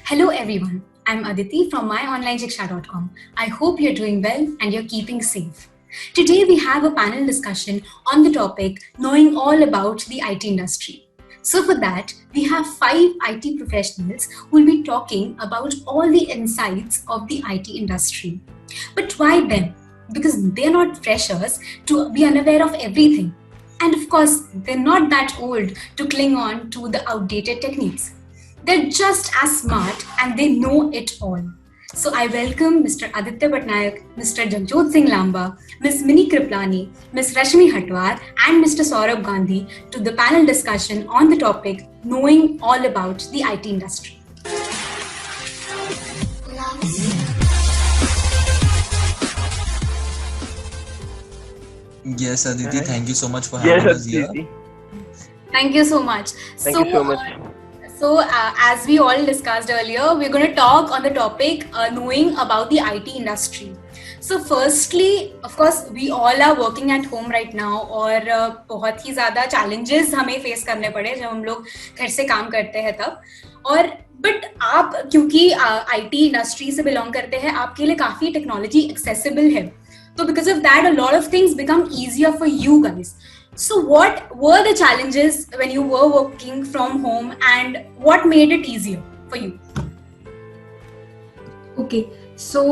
Hello everyone, I'm Aditi from myonlineshiksha.com. I hope you're doing well and you're keeping safe. Today we have a panel discussion on the topic knowing all about the IT industry. So for that, we have 5 IT professionals who will be talking about all the insights of the IT industry. But why them? Because they're not freshers to be unaware of everything. And of course, they're not that old to cling on to the outdated techniques. They're just as smart and they know it all. So I welcome Mr. Aditya Patnaik, Mr. Jagjot Singh Lamba, Ms. Mini Kriplani, Ms. Rashmi Hatwar, and Mr. Saurabh Gandhi to the panel discussion on the topic knowing all about the IT industry. Yes, Aditi, thank you so much for having us here. Thank you so much. Thank you so much. As we all discussed earlier, we're going to talk on the topic knowing about the IT industry. So firstly, of course, we all are working at home right now और बहुत ही ज़्यादा challenges हमें face करने पड़े जब हम लोग घर से काम करते हैं तब और बट आप क्योंकि IT इंडस्ट्री से बिलोंग करते हैं आपके लिए काफ़ी टेक्नोलॉजी एक्सेसिबल है तो because of that a lot of things become easier for you guys. So what were the challenges when you were working from home and what made it easier for you? Okay, so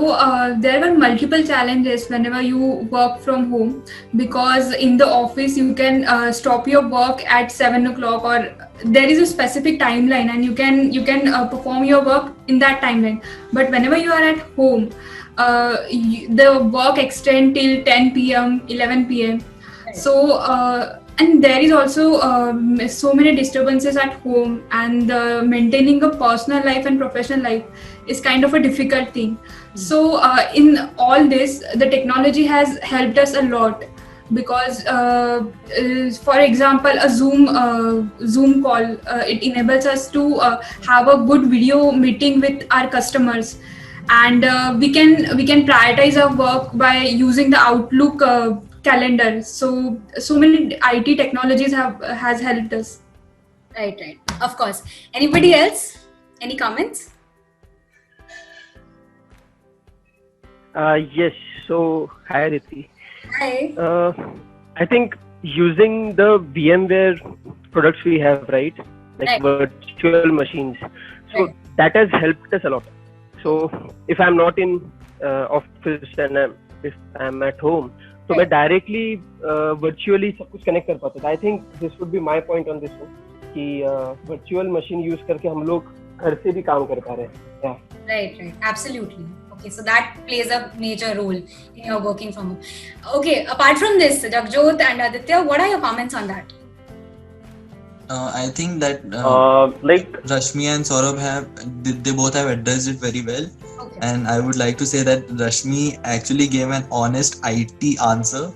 there were multiple challenges whenever you work from home because in the office you can stop your work at 7 o'clock or there is a specific timeline and you can perform your work in that timeline. But whenever you are at home, the work extend till 10 p.m., 11 p.m. So and there is also so many disturbances at home and maintaining a personal life and professional life is kind of a difficult thing. So in all this, the technology has helped us a lot because for example a Zoom call it enables us to have a good video meeting with our customers and we can prioritize our work by using the Outlook calendar. So many IT technologies has helped us. Right. Of course. Anybody else? Any comments? Yes. So, hi Aditi. Hi. I think using the VMware products we have, right? Like virtual machines. So that has helped us a lot. So if I'm not in office and if I'm at home, तो मैं directly virtually सब कुछ connect कर पाता था. I think this would be my point on this one कि virtual machine use करके हम लोग घर से भी काम कर पा रहे हैं. Right. Absolutely. Okay, so that plays a major role in your working from home. Okay, apart from this, Jagjot and Aditya, what are your comments on that? I think that like Rashmi and Saurabh they both have addressed it very well. Okay. And I would like to say that Rashmi actually gave an honest IT answer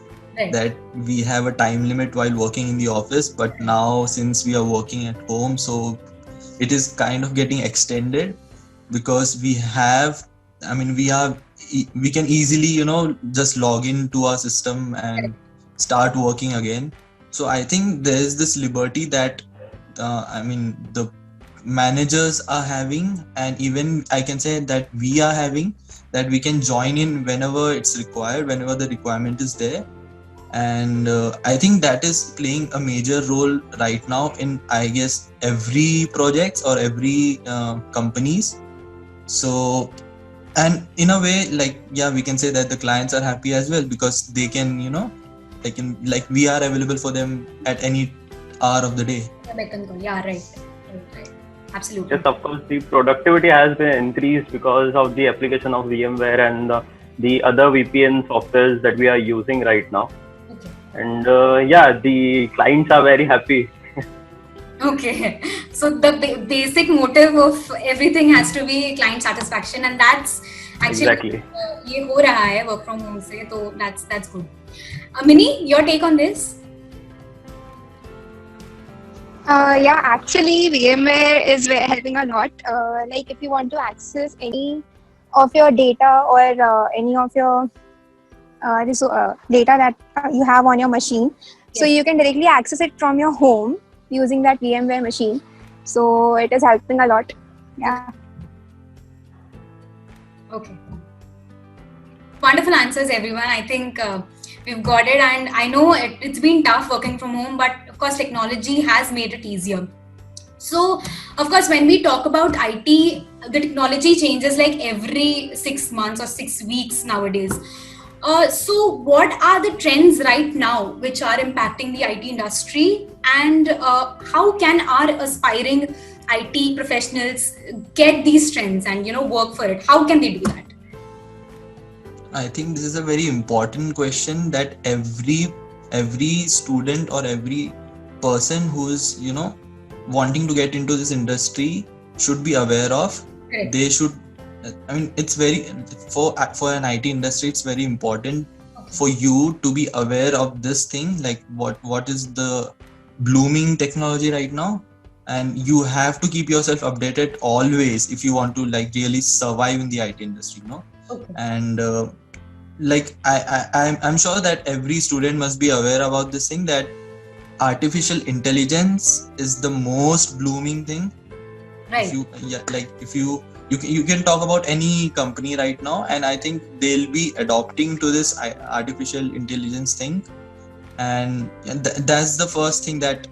that we have a time limit while working in the office, but now since we are working at home, so it is kind of getting extended because we can easily, just log into our system and start working again. So I think there is this liberty that the managers are having, and even I can say that we are having, that we can join in whenever it's required, whenever the requirement is there. And I think that is playing a major role right now in, I guess, every projects or every companies. So, and in a way, we can say that the clients are happy as well because they can, we are available for them at any hour of the day. Yeah, right. Absolutely. Yes, of course, the productivity has been increased because of the application of VMware and the other VPN softwares that we are using right now. Okay. And the clients are very happy. Okay. So the basic motive of everything has to be client satisfaction, and that's actually ये हो रहा है work from home से, तो that's good. Mini, your take on this? Actually, VMware is helping a lot. Like if you want to access any of your data or any of your data that you have on your machine, so you can directly access it from your home using that VMware machine. So it is helping a lot. Yeah. Okay. Wonderful answers, everyone. I think we've got it, and I know it's been tough working from home, but of course, technology has made it easier. So, of course, when we talk about IT, the technology changes like every 6 months or 6 weeks nowadays. So, what are the trends right now which are impacting the IT industry, and how can our aspiring IT professionals get these trends and work for it? How can they do that? I think this is a very important question that every student or every person who is wanting to get into this industry should be aware of. Correct. They should. I mean, it's very for an IT industry. It's very important for you to be aware of this thing. Like what is the blooming technology right now, and you have to keep yourself updated always if you want to like really survive in the IT industry. Okay. And I'm sure that every student must be aware about this thing, that artificial intelligence is the most blooming thing. Right. If you can talk about any company right now, and I think they'll be adopting to this artificial intelligence thing, and that's the first thing that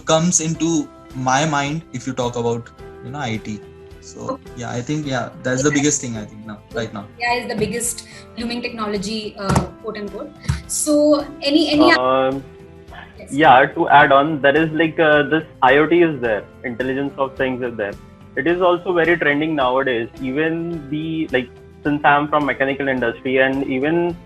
comes into my mind if you talk about IT. So yeah, I think that's the biggest thing I think right now. AI is the biggest blooming technology, quote unquote. So any other? Yes. Yeah, to add on, there is like this IoT is there, intelligence of things is there. It is also very trending nowadays. Even since I'm from mechanical industry, and even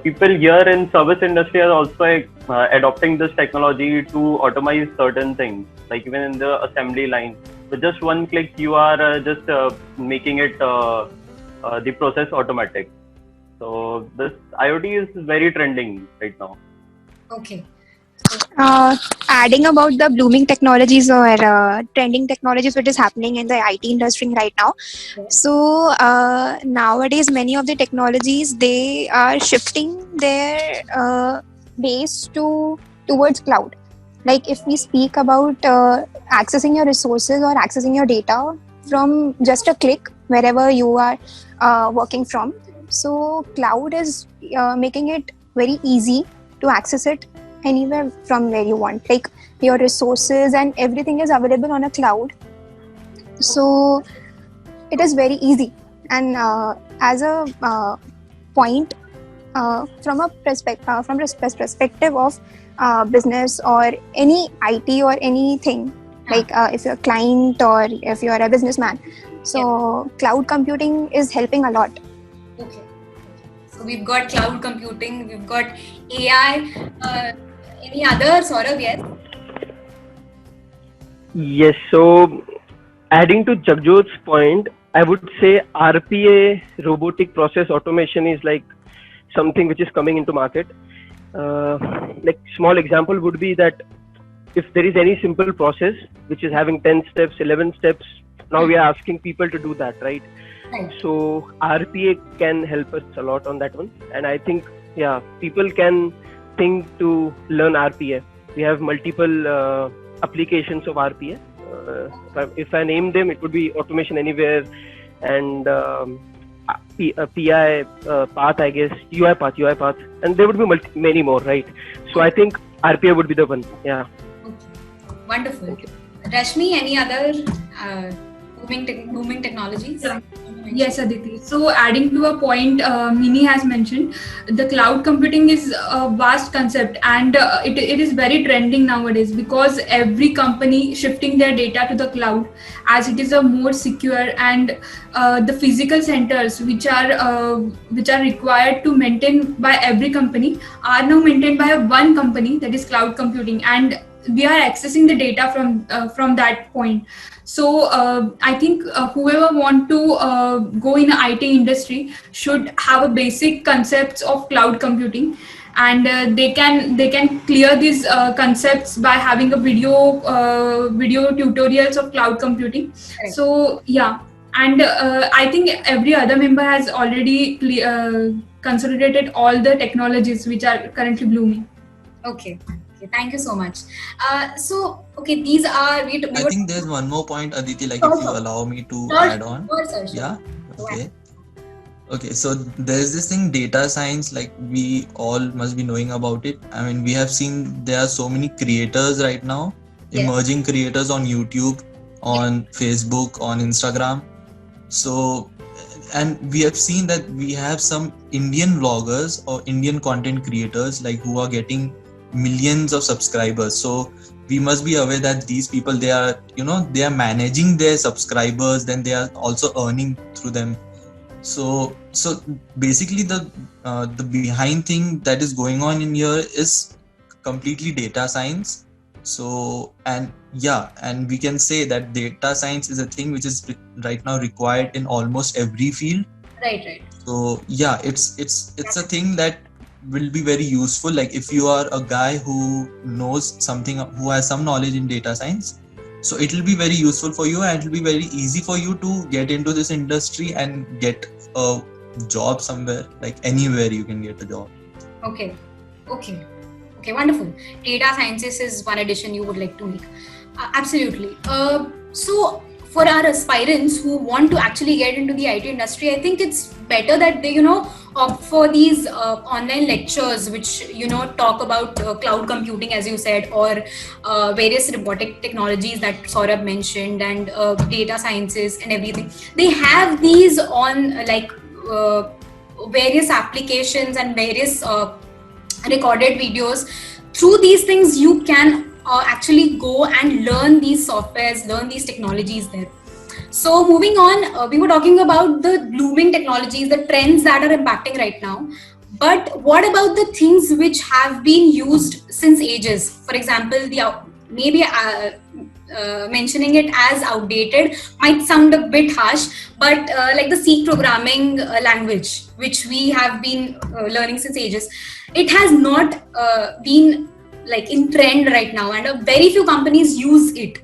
people here in service industry are also adopting this technology to automate certain things, like even in the assembly line. With just one click, you are just making it the process automatic. So this IoT is very trending right now. Okay. Adding about the blooming technologies or trending technologies which is happening in the IT industry right now. So nowadays many of the technologies, they are shifting their base towards cloud. Like if we speak about accessing your resources or accessing your data from just a click wherever you are working from. So cloud is making it very easy to access it anywhere from where you want. Like your resources and everything is available on a cloud. So it is very easy. And as a point from a perspective of business or any IT or anything, like if you're a client or if you're a businessman. So cloud computing is helping a lot. Okay. So we've got cloud computing, we've got AI. Any other, Saurabh? Yes? Yes, so adding to Jagjot's point, I would say RPA, robotic process automation, is like something which is coming into market. Like small example would be that if there is any simple process which is having 10 steps, 11 steps, now we are asking people to do that, right? So RPA can help us a lot on that one. And I think, people can think to learn RPA. We have multiple applications of RPA. If I name them, it would be Automation Anywhere and PI Path, I guess, UiPath, and there would be many more, right? So I think RPA would be the one. Yeah. Okay. Wonderful. Rashmi, any other booming technologies? Yes, Aditi. So adding to a point Mini has mentioned, the cloud computing is a vast concept, and it is very trending nowadays because every company shifting their data to the cloud, as it is a more secure, and the physical centers which are required to maintain by every company are now maintained by one company, that is cloud computing, and we are accessing the data from that point. So I think whoever want to go in the IT industry should have a basic concepts of cloud computing, and they can clear these concepts by having a video tutorials of cloud computing. Right. So and I think every other member has already consolidated all the technologies which are currently blooming. Okay, thank you so much. These are. I think there's one more point, Aditi, like if you allow me to add on. Sure, sir. Yeah. Okay. Okay, so there's this thing, data science, like we all must be knowing about it. I mean, we have seen there are so many creators right now, Yes. emerging creators on YouTube, on Facebook, on Instagram. So, and we have seen that we have some Indian vloggers or Indian content creators like who are getting millions of subscribers. So we must be aware that these people, they are, they are managing their subscribers, then they are also earning through them. So basically the behind thing that is going on in here is completely data science. So and we can say that data science is a thing which is right now required in almost every field. Right. So it's a thing that will be very useful. Like if you are a guy who knows something, who has some knowledge in data science, so it will be very useful for you, and it will be very easy for you to get into this industry and get a job somewhere. Like anywhere you can get a job. Okay, wonderful. Data sciences is one addition you would like to make. Absolutely. So for our aspirants who want to actually get into the IT industry, I think it's better that they, opt for these online lectures which, talk about cloud computing, as you said, or various robotic technologies that Saurabh mentioned, and data sciences and everything. They have these on various applications and various recorded videos. Through these things, you can actually go and learn these softwares, learn these technologies there. So moving on, we were talking about the blooming technologies, the trends that are impacting right now. But what about the things which have been used since ages? For example, mentioning it as outdated might sound a bit harsh, but like the C programming language, which we have been learning since ages, it has not been like in trend right now, and very few companies use it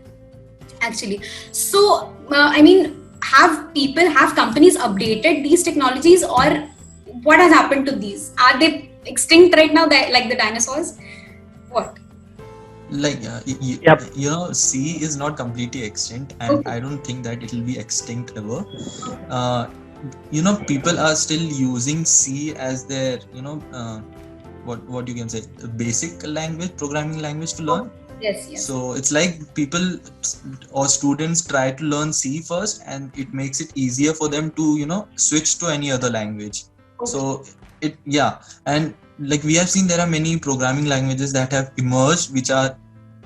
actually. So have companies updated these technologies, or what has happened to these? Are they extinct right now, like the dinosaurs? What? Like Yep. C is not completely extinct, and Okay. I don't think that it will be extinct ever. People are still using C as their what you can say, the basic language, programming language to learn. Yes. So it's like people or students try to learn C first, and it makes it easier for them to switch to any other language. Okay. So and like we have seen, there are many programming languages that have emerged which are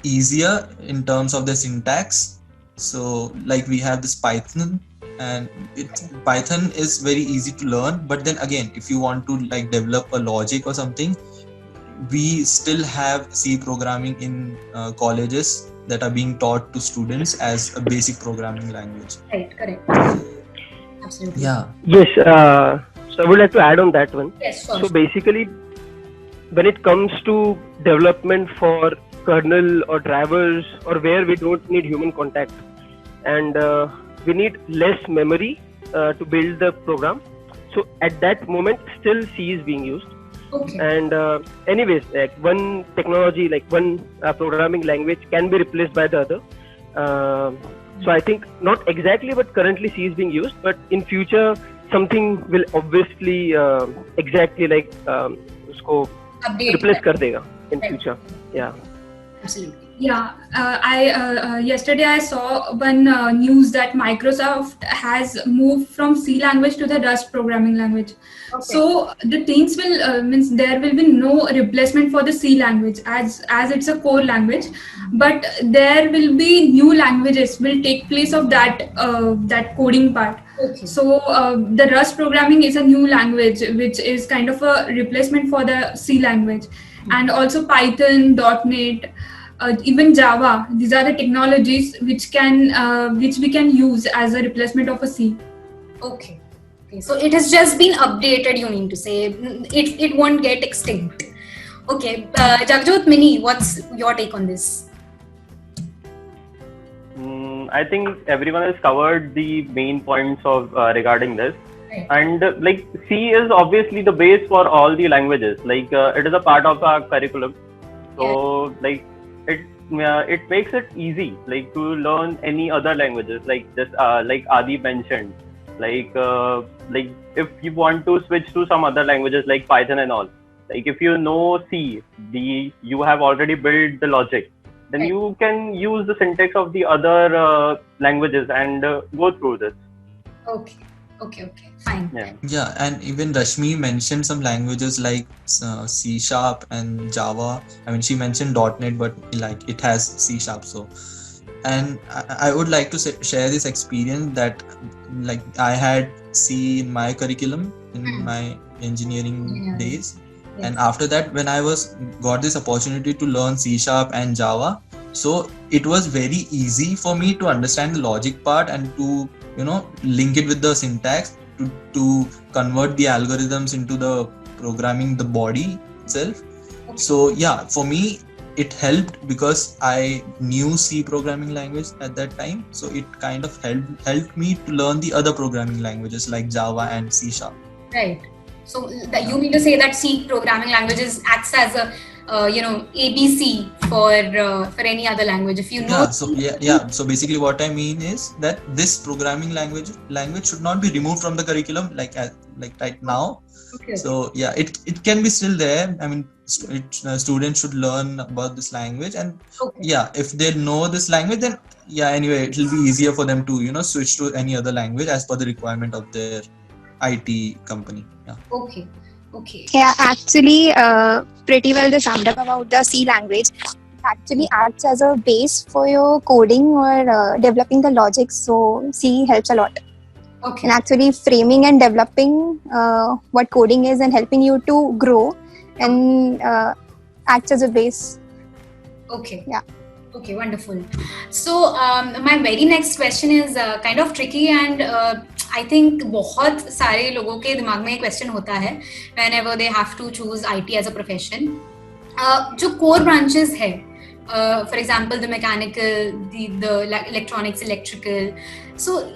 easier in terms of their syntax. So like we have this Python, and Python is very easy to learn, but then again, if you want to like develop a logic or something, we still have C programming in colleges that are being taught to students as a basic programming language. Right, correct. Absolutely. Yeah. Yes. So I would like to add on that one. Yes, sure. So basically, when it comes to development for kernel or drivers, or where we don't need human contact, and we need less memory to build the program, so at that moment still C is being used. Okay. And anyways, like one technology, like one programming language can be replaced by the other. So I think not exactly, but currently C is being used, but in future something will obviously exactly like usko Update. replace kar dega in Right. future. Yeah. Absolutely. Yeah, yesterday I saw one news that Microsoft has moved from C language to the Rust programming language. Okay. So the things will means there will be no replacement for the C language as it's a core language, but there will be new languages will take place of that coding part. Okay. So the Rust programming is a new language which is kind of a replacement for the C language, and also Python, .NET. Even Java, these are the technologies which we can use as a replacement of a C. Okay. So it has just been updated, you mean to say. It won't get extinct. Okay. Jagjot Mini, what's your take on this? I think everyone has covered the main points of regarding this. Right. And like C is obviously the base for all the languages. Like it is a part of our curriculum. So like it makes it easy like to learn any other languages, like just like Adi mentioned, Like if you want to switch to some other languages like Python and all, like if you know C, you have already built the logic, then you can use the syntax of the other languages and go through this. Okay, fine. Yeah, and even Rashmi mentioned some languages like C# and Java. I mean, she mentioned .NET, but like it has C#. So, and I would like to share this experience that like I had C in my curriculum in my engineering days. Yes. And after that, when I got this opportunity to learn C# and Java, so it was very easy for me to understand the logic part and to link it with the syntax to convert the algorithms into the programming the body itself. So yeah, for me it helped because I knew C programming language at that time. So it kind of helped me to learn the other programming languages like Java and C#. Right. So you mean to say that C programming languages acts as a ABC for any other language. If you know. So basically, what I mean is that this programming language should not be removed from the curriculum like right now. Okay. So yeah, it can be still there. I mean, students should learn about this language, and if they know this language, then anyway, it will be easier for them to switch to any other language as per the requirement of their IT company. Yeah. Okay. Yeah, actually, pretty well they summed up about the C language. It actually acts as a base for your coding or developing the logic. So C helps a lot. Okay. And actually framing and developing what coding is and helping you to grow and acts as a base. Okay. Yeah. Okay, wonderful. So my very next question is kind of tricky and I think बहुत सारे लोगों के दिमाग में question होता है whenever they have to choose IT as a profession. जो core branches है, for example the mechanical, the electronics, electrical. So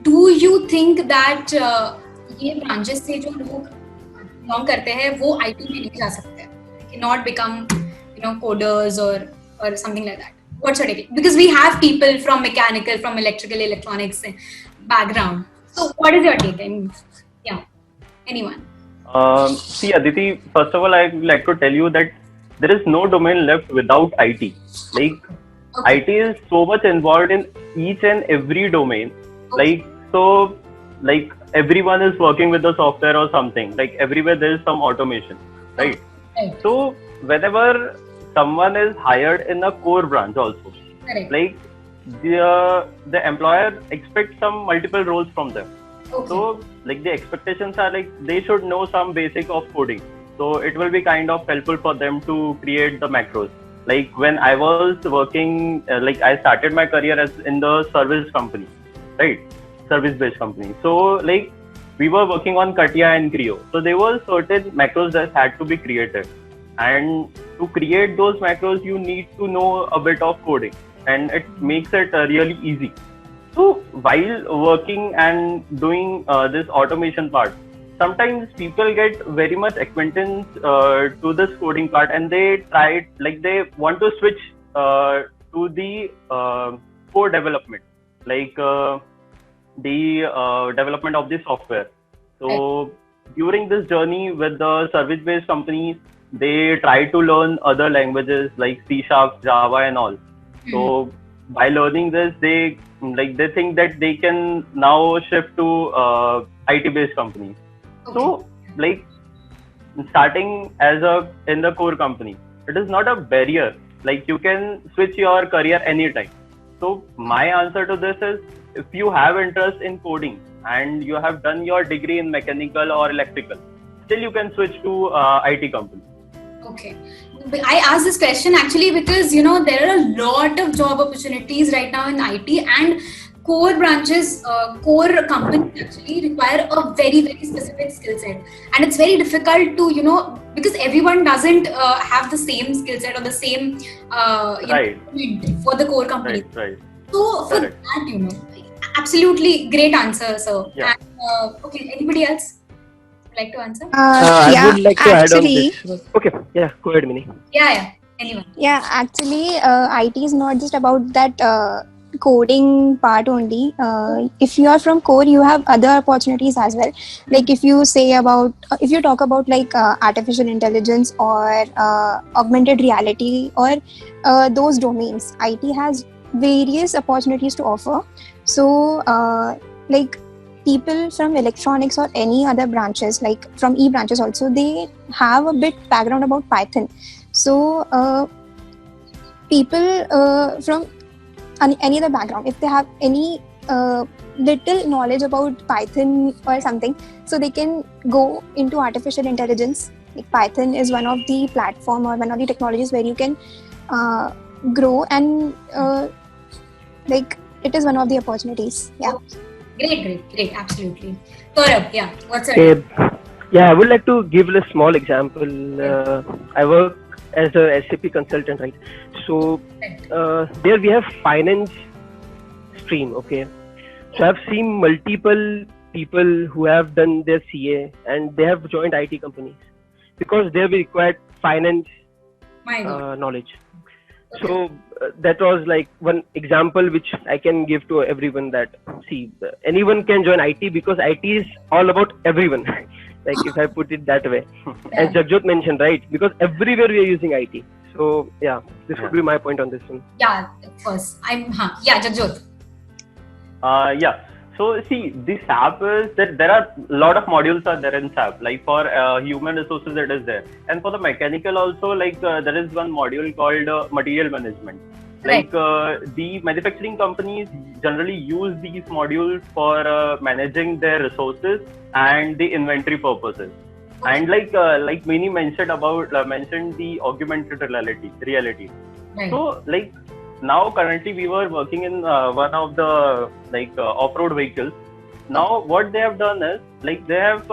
do you think that ये branches से जो लोग belong करते हैं वो IT में नहीं जा सकते? They cannot become coders or something like that. What's your take? Because we have people from mechanical, from electrical, electronics background. So what is your take? I mean, anyone? See, Aditi, first of all, I'd like to tell you that there is no domain left without IT. IT is so much involved in each and every domain. Like everyone is working with the software or something. Like everywhere there is some automation, right? So whenever someone is hired in a core branch also, like the employer expects some multiple roles from them. So like the expectations are like they should know some basic of coding. So it will be kind of helpful for them to create the macros. Like when I was working, I started my career as in the service company, right? Service-based company. So like we were working on CATIA and Creo. So there were certain macros that had to be created. And to create those macros, you need to know a bit of coding, and it makes it really easy. So while working and doing this automation part, sometimes people get very much acquaintance to this coding part, and they they want to switch to the core development, the development of the software. So during this journey with the service-based companies, they try to learn other languages like C#, Java and all. So by learning this, they think that they can now shift to IT-based companies. So starting in the core company, it is not a barrier. Like you can switch your career anytime. So my answer to this is, if you have interest in coding and you have done your degree in mechanical or electrical, still you can switch to IT company. Okay. I asked this question actually because, there are a lot of job opportunities right now in IT, and core branches, core companies actually require a very, very specific skill set. And it's very difficult to, because everyone doesn't have the same skill set or the same for the core company. Right. So for that, absolutely great answer, sir. Yeah. And, okay, anybody else like to answer? I would like to add on actually, this. Okay, yeah, go ahead, Mini. Yeah, anyone. Yeah, actually, IT is not just about that coding part only. If you are from core, you have other opportunities as well. Like if you talk about like artificial intelligence or augmented reality or those domains, IT has various opportunities to offer. So like people from electronics or any other branches, like from branches also, they have a bit background about Python. So people from any other background, if they have any little knowledge about Python or something, so they can go into artificial intelligence. Like Python is one of the platform or one of the technologies where you can grow, and like it is one of the opportunities. Yeah. Great, absolutely. Gaurav, yeah, what's your Yeah, I would like to give a small example. I work as a SAP consultant, right? So there we have finance stream, okay? So I've seen multiple people who have done their CA and they have joined IT companies because they have required finance knowledge. Okay. So that was like one example which I can give to everyone, that see, anyone can join IT because IT is all about everyone. Like if I put it that way. As Jagjot mentioned, right? Because everywhere we are using IT. So yeah, this would be my point on this one. Yeah, of course. Jagjot. Yeah. So see, the SAP is that there are a lot of modules are there in SAP. Like for human resources, it is there, and for the mechanical also, like there is one module called material management. Like the manufacturing companies generally use these modules for managing their resources and the inventory purposes. Okay. And like Mini mentioned the augmented reality. Right. So like now currently we were working in one of the off-road vehicles. Now what they have done is like they have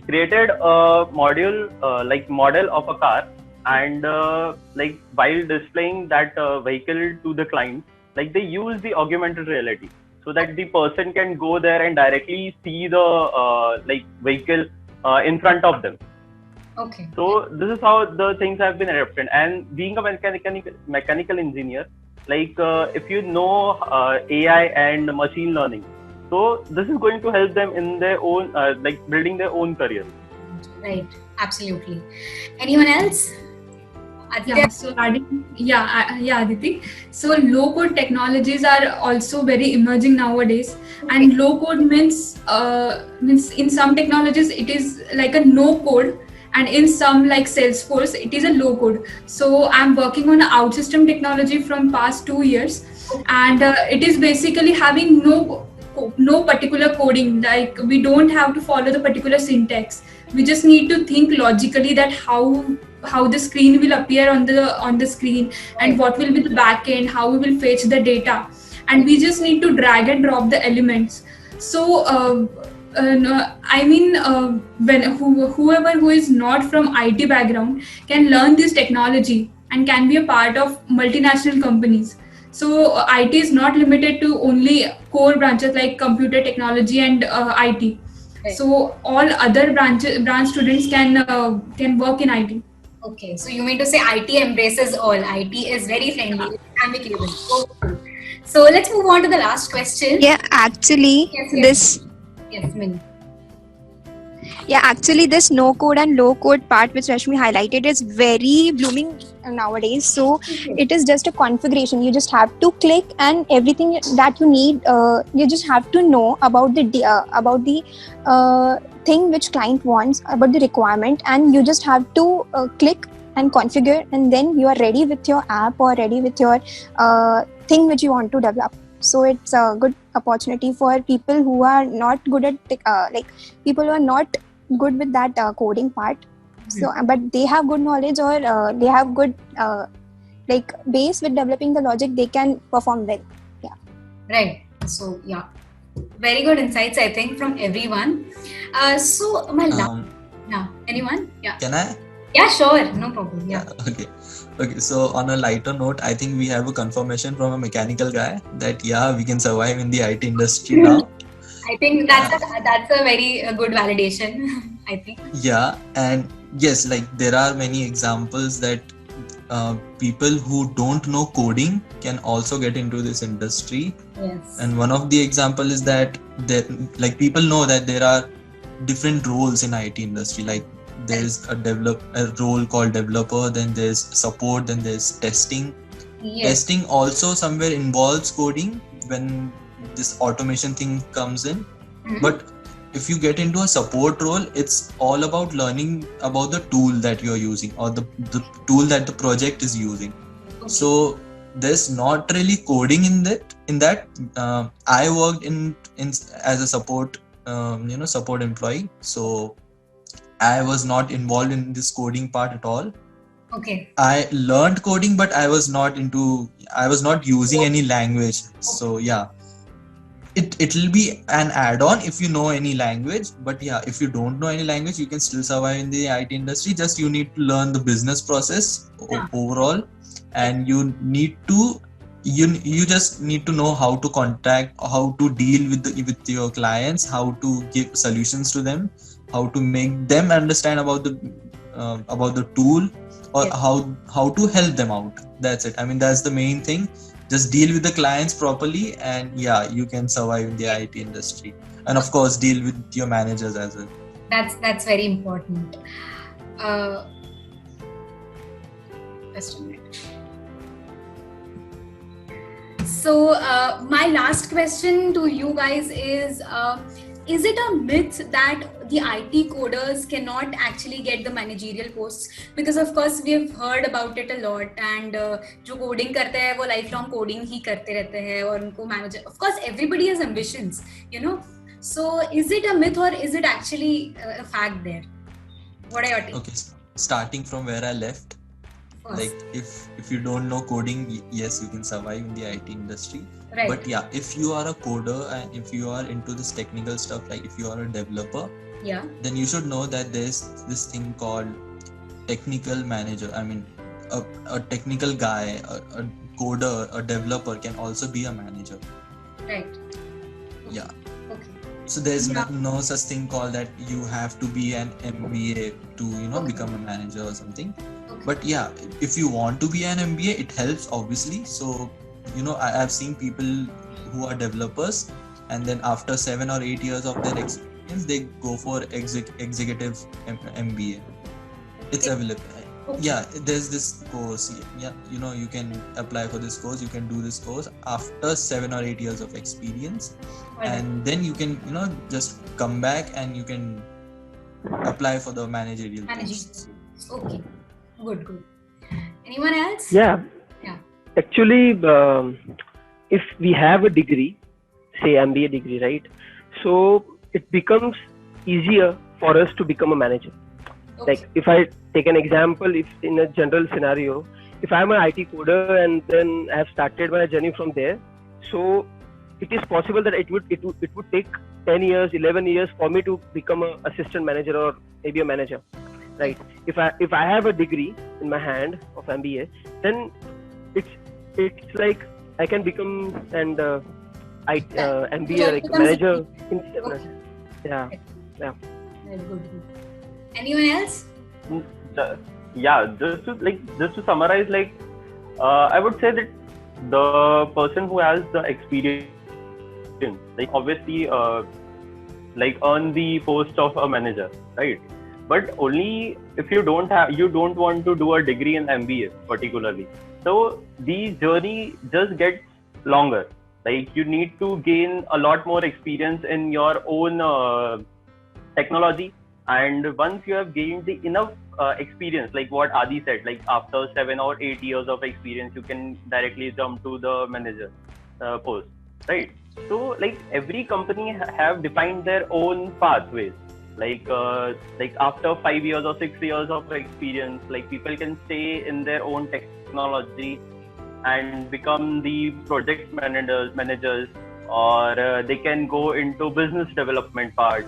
created a model of a car, and like while displaying that vehicle to the client, like they use the augmented reality so that the person can go there and directly see the vehicle in front of them. Okay. So this is how the things have been adapted. And being a mechanical engineer, like if you know AI and machine learning, so this is going to help them in their own building their own career. Right. Absolutely. Anyone else? Yeah, so Aditi. So low code technologies are also very emerging nowadays, and low code means in some technologies it is like a no code, and in some like Salesforce it is a low code. So I'm working on OutSystem technology from past 2 years, and it is basically having no particular coding. Like we don't have to follow the particular syntax. We just need to think logically that how the screen will appear on the screen, and what will be the backend, how we will fetch the data, and we just need to drag and drop the elements. So whoever who is not from IT background can learn this technology and can be a part of multinational companies. So IT is not limited to only core branches like computer technology and IT. So all other branch students can work in IT. Okay, so you mean to say IT embraces all. IT is very friendly, amicable. Okay. So let's move on to the last question. Yeah, actually, Yes, Min. Yeah, actually, this no code and low code part which Rashmi highlighted is very blooming nowadays. So it is just a configuration. You just have to click, and everything that you need, you just have to know about the thing which client wants, about the requirement, and you just have to click and configure, and then you are ready with your app or ready with your thing which you want to develop. So it's a good opportunity for people who are not good at people who are not good with that coding part. So but they have good knowledge, or they have good base with developing the logic, they can perform well. Yeah. Right. So yeah, very good insights, I think, from everyone. So my anyone? Yeah. Can I? Yeah, sure. No problem. Yeah. Okay. So on a lighter note, I think we have a confirmation from a mechanical guy that we can survive in the IT industry now. I think that's a very good validation. I think. Yeah, and yes, like there are many examples that people who don't know coding can also get into this industry. Yes. And one of the example is that like people know that there are different roles in IT industry. Like there's a role called developer, then there's support, then there's testing. Yes. Testing also somewhere involves coding when this automation thing comes in. Mhm. But if you get into a support role, it's all about learning about the tool that you're using or the tool that the project is using. Okay. So there's not really coding in that. I worked in as a support support employee, so I was not involved in this coding part at all. Okay. I learned coding, but I was not using any language. So yeah, it will be an add-on if you know any language. But yeah, if you don't know any language, you can still survive in the IT industry. Just you need to learn the business process overall, and you just need to know how to contact, how to deal with your clients, how to give solutions to them, how to make them understand about the tool, or Yes. how to help them out. That's it. I mean, that's the main thing. Just deal with the clients properly, and yeah, you can survive in the IT industry. And of course, deal with your managers as well. That's very important. Just a minute. So my last question to you guys is it a myth that the IT coders cannot actually get the managerial posts? Because of course we've heard about it a lot, and जो coding करते हैं वो lifelong coding ही करते रहते हैं और उनको manager. Of course everybody has ambitions, you know. So is it a myth or is it actually a fact there? What are your takes? Okay, starting from where I left. First? Like if you don't know coding, yes, you can survive in the IT industry. Right. But yeah, if you are a coder and if you are into this technical stuff, like if you are a developer, Yeah. then you should know that there's this thing called technical manager. I mean, a technical guy, a coder, a developer can also be a manager. Right. Yeah. Okay. So there's Yeah. no such thing called that you have to be an MBA to Okay. become a manager or something. Okay. But yeah, if you want to be an MBA, it helps obviously. So I've seen people who are developers, and then after 7 or 8 years of their experience, they go for executive MBA. It's available. Okay. Yeah, there's this course. Yeah, you can apply for this course. You can do this course after 7 or 8 years of experience, Alright. and then you can just come back and you can apply for the managerial posts. Okay. Good. Anyone else? Yeah. Yeah. Actually, if we have a degree, say MBA degree, right? So it becomes easier for us to become a manager. Okay. Like if I take an example, if in a general scenario, if I'm an IT coder and then I have started my journey from there, so it is possible that it would take 10 years, 11 years for me to become an assistant manager or maybe a manager, right? If I have a degree in my hand of MBA, then it's like I can become an MBA like becomes manager. Okay. Yeah. Very good. Anyone else? Yeah, just to summarize, I would say that the person who has the experience, obviously, earn the post of a manager, right? But only if you don't want to do a degree in MBA particularly. So the journey just gets longer. Like you need to gain a lot more experience in your own technology. And once you have gained the enough experience, like what Adi said, like after 7 or 8 years of experience, you can directly jump to the manager post, right? So like every company have defined their own pathways. Like after 5 years or 6 years of experience, like people can stay in their own technology and become the project managers, or they can go into business development part.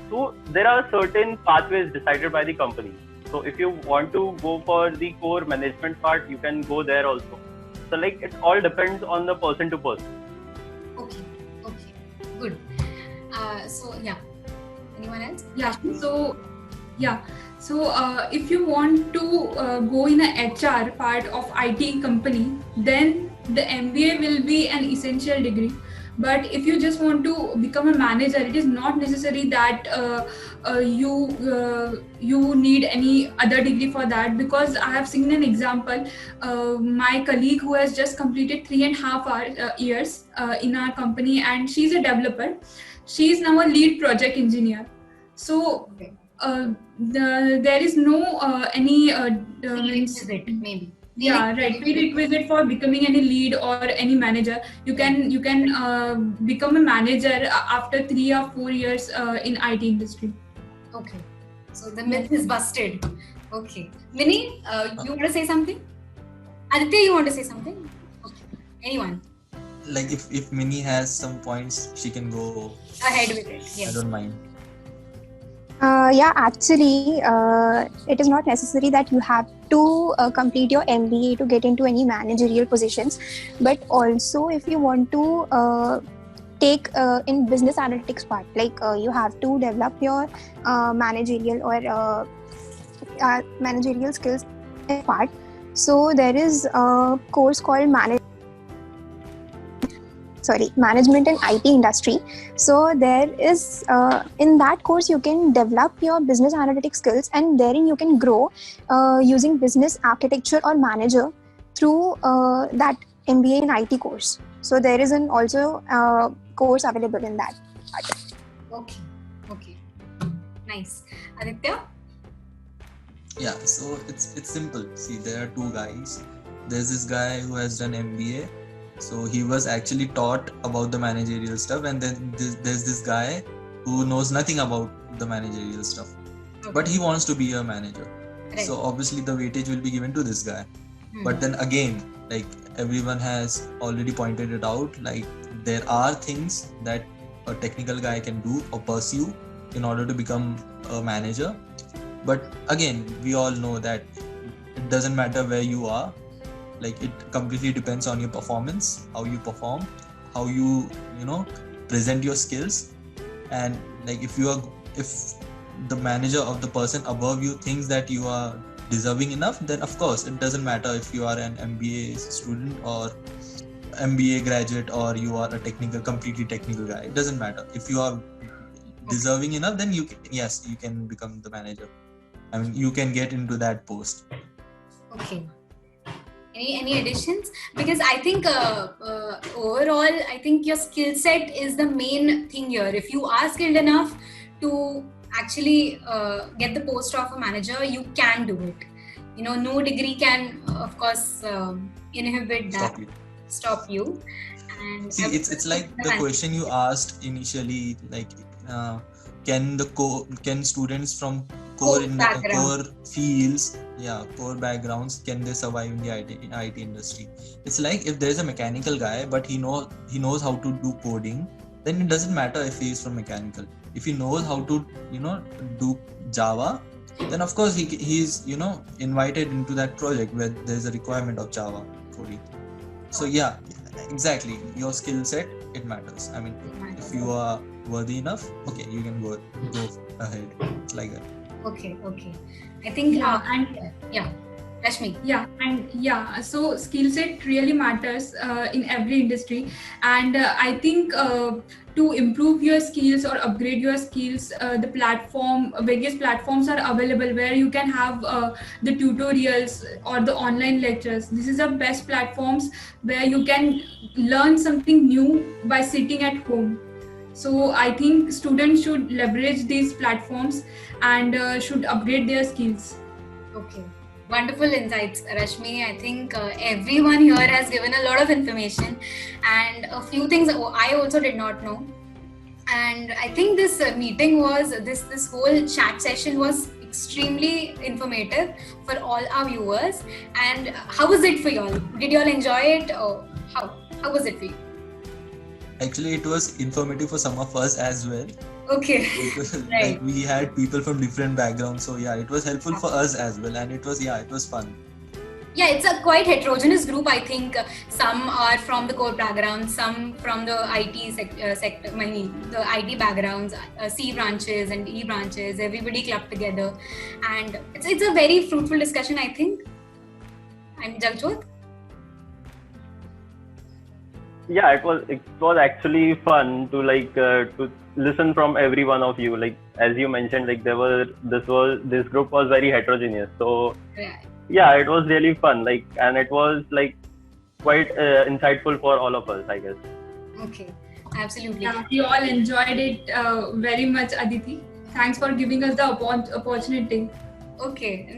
So there are certain pathways decided by the company. So if you want to go for the core management part, you can go there also. So like it all depends on the person to person. Okay. Good. So yeah. Anyone else? Yeah. So if you want to go in a HR part of IT company, then the MBA will be an essential degree. But if you just want to become a manager, it is not necessary that you need any other degree for that. Because I have seen an example, my colleague who has just completed 3.5 years in our company, and she's a developer. She is now a lead project engineer. So Okay. there is no any means, Prerequisite, maybe. yeah, right, prerequisite for becoming any lead or any manager. You can become a manager after 3 or 4 years in IT industry. Okay. So the myth is busted. Okay. Minnie, you want to say something? Aditya, you want to say something? Okay. Anyone? Like if Minnie has some points, she can go. Ahead with it. I Yes. don't mind. Yeah, actually, it is not necessary that you have to complete your MBA to get into any managerial positions, but also if you want to take in business analytics part, like you have to develop your managerial or managerial skills part. So there is a course called management in IT industry. So there is in that course you can develop your business analytics skills, and therein you can grow using business architecture or manager through that MBA in IT course. So there is an also course available in that. Okay. Okay. Nice. Aditya? Yeah, so it's simple. See, there are two guys. There's this guy who has done MBA, so he was actually taught about the managerial stuff, and then there's this guy who knows nothing about the managerial stuff, but he wants to be a manager. Right. So obviously the weightage will be given to this guy. Hmm. But then again, like everyone has already pointed it out, like there are things that a technical guy can do or pursue in order to become a manager. But again, we all know that it doesn't matter where you are. Like it completely depends on your performance, how you perform, how you present your skills. And like if the manager of the person above you thinks that you are deserving enough, then of course it doesn't matter if you are an MBA student or MBA graduate or you are a completely technical guy. It doesn't matter. If you are deserving enough, then you can become the manager. I mean, you can get into that post. Okay. Any additions? Because I think overall, I think your skill set is the main thing here. If you are skilled enough to actually get the post of a manager, you can do it. No degree can, of course, inhibit that, stop you. And see, it's like the question you asked initially, like can students from core fields, core backgrounds, can they survive in the IT industry? It's like if there's a mechanical guy but he knows how to do coding, then it doesn't matter if he is from mechanical. If he knows how to do Java, then of course he's invited into that project where there's a requirement of Java coding. So yeah, exactly, your skill set, it matters. I mean, if you are worthy enough, okay, you can go ahead. It's like that. Okay. I think Rashmi. So skill set really matters in every industry, and I think to improve your skills or upgrade your skills, various platforms are available where you can have the tutorials or the online lectures. This is the best platforms where you can learn something new by sitting at home. So I think students should leverage these platforms and should upgrade their skills. Okay. Wonderful insights, Rashmi. I think everyone here has given a lot of information and a few things I also did not know. And I think this meeting this whole chat session was extremely informative for all our viewers. And how was it for y'all? Did y'all enjoy it, or how was it for you? Actually, it was informative for some of us as well. Okay. Because Right. like we had people from different backgrounds, so yeah, it was helpful for us as well, and it was fun. Yeah, it's a quite heterogeneous group. I think some are from the core background, some from the IT sector. I mean, the IT backgrounds, C branches and E branches. Everybody clubbed together, and it's a very fruitful discussion, I think. And Jagjot? Yeah, it was actually fun to to listen from every one of you. Like as you mentioned, like this group was very heterogeneous. So yeah, it was really fun. Like, and it was like quite insightful for all of us, I guess. Okay, absolutely. Yeah, we all enjoyed it very much, Aditi. Thanks for giving us the opportunity. Okay,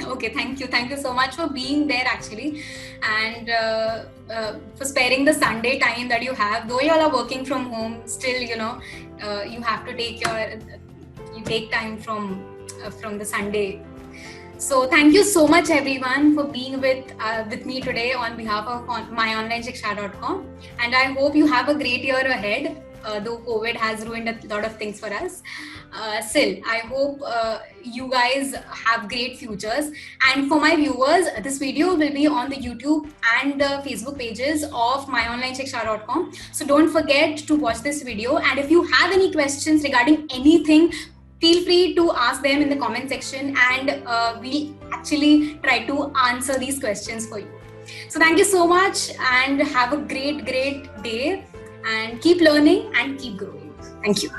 okay. Thank you so much for being there actually, and for sparing the Sunday time that you have. Though you all are working from home, still you have to take time from the Sunday. So thank you so much everyone for being with me today on behalf of myonlineshiksha.com, and I hope you have a great year ahead. Though COVID has ruined a lot of things for us, still I hope you guys have great futures. And for my viewers, this video will be on the YouTube and the Facebook pages of myonlineshiksha.com. So don't forget to watch this video, and if you have any questions regarding anything, feel free to ask them in the comment section, and we'll actually try to answer these questions for you. So thank you so much, and have a great day, and keep learning and keep growing. Thank you.